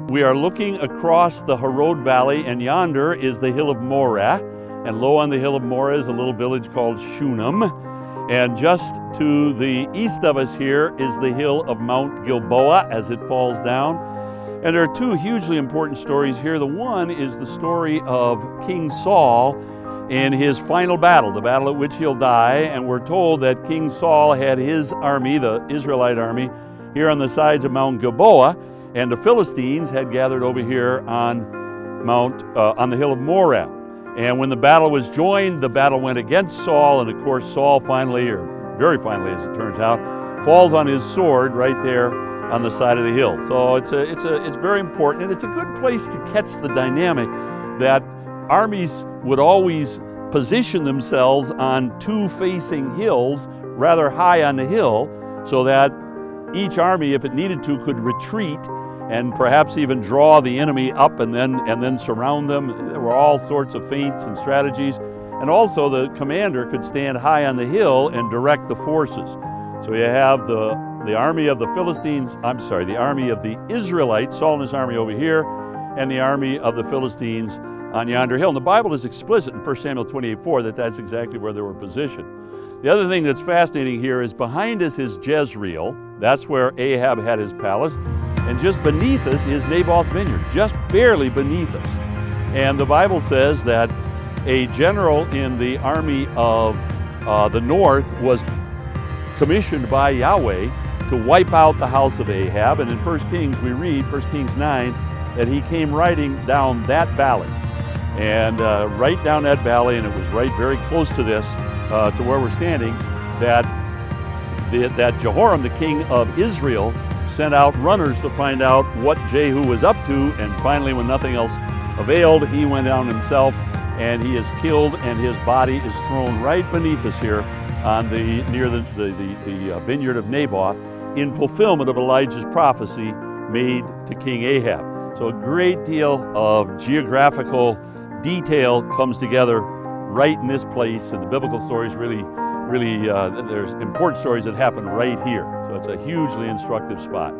We are looking across the Harod Valley, and yonder is the hill of Moreh, and low on the hill of Moreh is a little village called Shunem, and just to the east of us here is the hill of Mount Gilboa as it falls down. And there are two hugely important stories here. The one is the story of King Saul in his final battle, the battle at which he'll die, and we're told that King Saul had his army, the Israelite army, here on the sides of Mount Gilboa, and the Philistines had gathered over here on the hill of Moreh. And when the battle was joined, the battle went against Saul, and of course Saul finally, or very finally as it turns out, falls on his sword right there on the side of the hill. So it's very important, and it's a good place to catch the dynamic that armies would always position themselves on two facing hills rather high on the hill, so that each army, if it needed to, could retreat and perhaps even draw the enemy up and then surround them. There were all sorts of feints and strategies. And also the commander could stand high on the hill and direct the forces. So you have the army of the the army of the Israelites, Saul and his army over here, and the army of the Philistines on yonder hill. And the Bible is explicit in 1 Samuel 28:4 that that's exactly where they were positioned. The other thing that's fascinating here is behind us is Jezreel. That's where Ahab had his palace. And just beneath us is Naboth's vineyard, just barely beneath us. And the Bible says that a general in the army of the north was commissioned by Yahweh to wipe out the house of Ahab. And in 1 Kings, we read, 1 Kings 9, that he came riding down that valley. And right down that valley, and it was right very close to this, to where we're standing, that Jehoram, the king of Israel, sent out runners to find out what Jehu was up to, and finally, when nothing else availed, he went down himself, and he is killed, and his body is thrown right beneath us here on near the vineyard of Naboth, in fulfillment of Elijah's prophecy made to King Ahab. So a great deal of geographical detail comes together right in this place, and the biblical stories really, there's important stories that happen right here. So it's a hugely instructive spot.